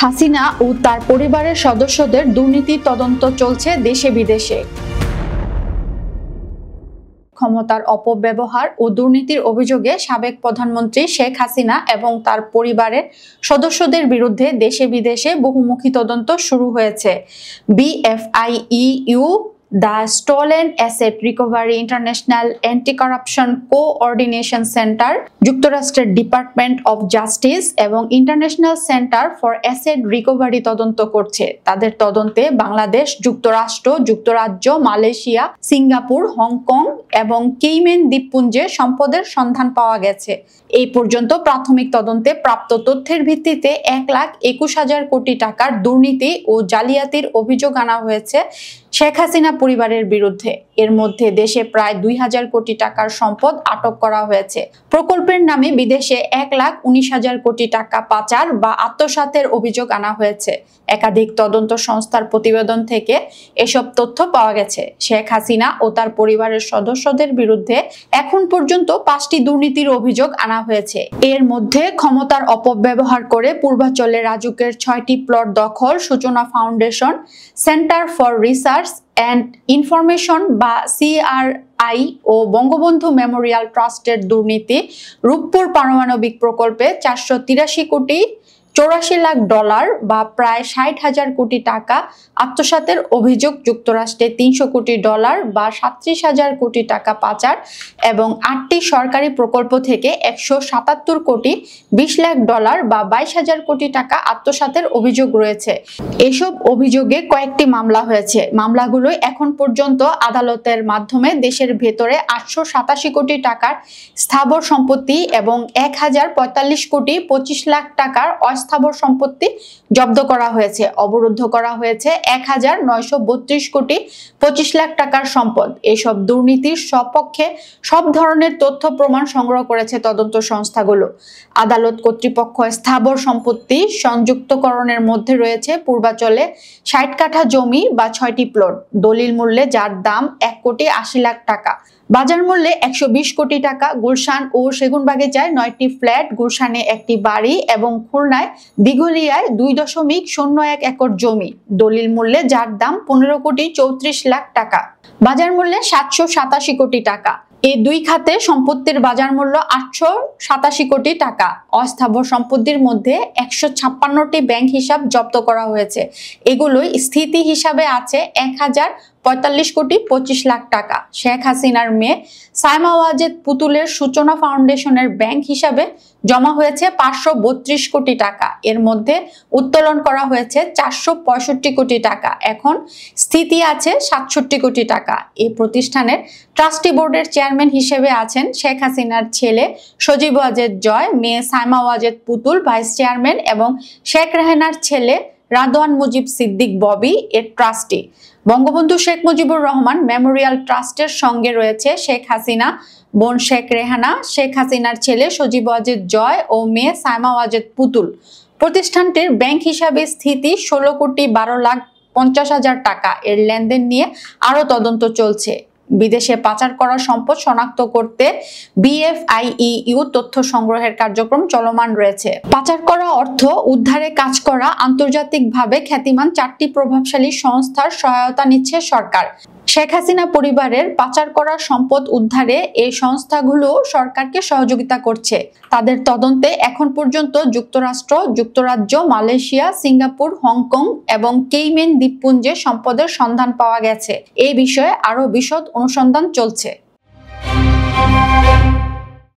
হাসিনা ও তার পরিবারের সদস্যদের দুর্নীতি তদন্ত চলছে দেশে বিদেশে। ক্ষমতার অপব্যবহার ও দুর্নীতির অভিযোগে সাবেক প্রধানমন্ত্রী শেখ হাসিনা এবং তার পরিবারের সদস্যদের বিরুদ্ধে দেশে বিদেশে বহুমুখী তদন্ত শুরু হয়েছে। BFIEU the stolen asset recovery international anti corruption coordination centre, যুক্তরাষ্ট্রের ডিপার্টমেন্ট অফ জাস্টিস এবং international centre for asset recovery তদন্ত করছে। তাদের তদন্তে বাংলাদেশ, যুক্তরাষ্ট্র, যুক্তরাজ্য, মালয়েশিয়া, সিঙ্গাপুর, হংকং এবং কেইম্যান দ্বীপপুঞ্জে সম্পদের সন্ধান পাওয়া গেছে। এই পর্যন্ত প্রাথমিক তদন্তে প্রাপ্ত তথ্যের ভিত্তিতে 1,21,000 কোটি টাকার দুর্নীতি ও জালিয়াতির অভিযোগ আনা হয়েছে শেখ হাসিনা পরিবারের বিরুদ্ধে। এর মধ্যে দেশে প্রায় 2,000 কোটি টাকার সম্পদ আটক করা হয়েছে। প্রকল্পের নামে বিদেশে 1,19,000 কোটি টাকা পাচার বা আত্মসাতের অভিযোগ আনা হয়েছে। একাধিক তদন্ত সংস্থার প্রতিবেদন থেকে এসব তথ্য পাওয়া গেছে। শেখ হাসিনা ও তার পরিবারের সদস্যদের বিরুদ্ধে এখন পর্যন্ত 5টি দুর্নীতির অভিযোগ আনা হয়েছে। এর মধ্যে ক্ষমতার অপব্যবহার করে পূর্বাঞ্চলে রাজুকের 6টি প্লট দখল, সূচনা foundation, centre for research and information বা CRI ও বঙ্গবন্ধু মেমোরিয়াল ট্রাস্টের দুর্নীতি, রূপপুর পারমাণবিক প্রকল্পে 483 কোটি 84 লাখ ডলার বা প্রায় 60,000 কোটি টাকা আত্মসাতের অভিযোগ, যুক্তরাষ্ট্রে 300 কোটি ডলার বা 37,000 কোটি টাকা পাচার এবং 8টি সরকারি প্রকল্প থেকে 177 কোটি 20 লাখ ডলার বা 22,000 কোটি টাকা আত্মসাতের অভিযোগ রয়েছে। এসব অভিযোগে কয়েকটি মামলা হয়েছে। মামলাগুলো এখন পর্যন্ত আদালতের মাধ্যমে দেশের ভেতরে 887 কোটি টাকার স্থাবর সম্পত্তি এবং 1,045 কোটি 25 লাখ টাকার স্থাবর সম্পত্তি জব্দ করা হয়েছে। অবরুদ্ধ করা হয়েছে 1,932 কোটি 25 লাখ টাকার সম্পদ। এসব দুর্নীতির সপক্ষে সব ধরনের তথ্য প্রমাণ সংগ্রহ করেছে তদন্ত সংস্থাগুলো। আদালত কর্তৃপক্ষ স্থাবর সম্পত্তি সংযুক্তকরণের মধ্যে রয়েছে পূর্বাঞ্চলে 60 কাঠা জমি বা 6টি প্লট, দলিল মূল্যে যার দাম 1,80 লাখ টাকা, বাজার মূল্যে 120 কোটি টাকা, গুলশান ও সেগুনবাগিচায় 9টি ফ্ল্যাট, গুলশানে একটি বাড়ি এবং খুলনায় দিঘলিয়ায় 2.01 একর জমি, দলিল মূল্যে যার দাম 15 কোটি 34 লাখ টাকা, বাজার মূল্যে 787 কোটি টাকা। এই দুই খাতে সম্পত্তির বাজার মূল্য 887 কোটি টাকা। অস্থাবর সম্পত্তির মধ্যে 156টি ব্যাংক হিসাব জব্দ করা হয়েছে। এগুলোই স্থিতি হিসাবে আছে 1,045 কোটি 25 লাখ টাকা। শেখ হাসিনার মেয়ে সাইমা ওয়াজেদ পুতুলের সূচনা ফাউন্ডেশনের ব্যাংক হিসাবে জমা হয়েছে 532 কোটি টাকা। এর মধ্যে উত্তোলন করা হয়েছে 465 কোটি টাকা। এখন স্থিতি আছে 67 কোটি টাকা। এই প্রতিষ্ঠানের ট্রাস্টি বোর্ডের চেয়ারম্যান হিসেবে আছেন শেখ হাসিনার ছেলে সজীব ওয়াজেদ জয়, মেয়ে সাইমা ওয়াজেদ পুতুল ভাইস চেয়ারম্যান এবং শেখ রেহানার ছেলে রাদওয়ান মুজিব সিদ্দিক ববি এর ট্রাস্টি। বঙ্গবন্ধু শেখ মুজিবুর রহমান মেমোরিয়াল ট্রাস্টের সঙ্গে রয়েছে শেখ হাসিনা, বোন শেখ রেহানা, শেখ হাসিনার ছেলে সজীব ওয়াজেদ জয় ও মেয়ে সাইমা ওয়াজেদ পুতুল। প্রতিষ্ঠানটির ব্যাংক হিসাবে স্থিতি 16 কোটি 12 লাখ 50 হাজার টাকা। এর লেনদেন নিয়ে আরো তদন্ত চলছে। বিদেশে পাচার করা সম্পদ শনাক্ত করতে BFIEU তথ্য সংগ্রহের কার্যক্রম চলমান রয়েছে। পাচার করা অর্থ উদ্ধারে কাজ করা আন্তর্জাতিকভাবে খ্যাতিমান 4টি প্রভাবশালী সংস্থার সহায়তা নিচ্ছে সরকার। শেখ হাসিনা পরিবারের পাচার করা সম্পদ উদ্ধারে এই সংস্থাগুলো সরকারকে সহযোগিতা করছে। তাদের তদন্তে এখন পর্যন্ত যুক্তরাষ্ট্র, যুক্তরাজ্য, মালয়েশিয়া, সিঙ্গাপুর, হংকং এবং কেইম্যান দ্বীপপুঞ্জে সম্পদের সন্ধান পাওয়া গেছে। এই বিষয়ে আরো বিশদ অনুসন্ধান চলছে।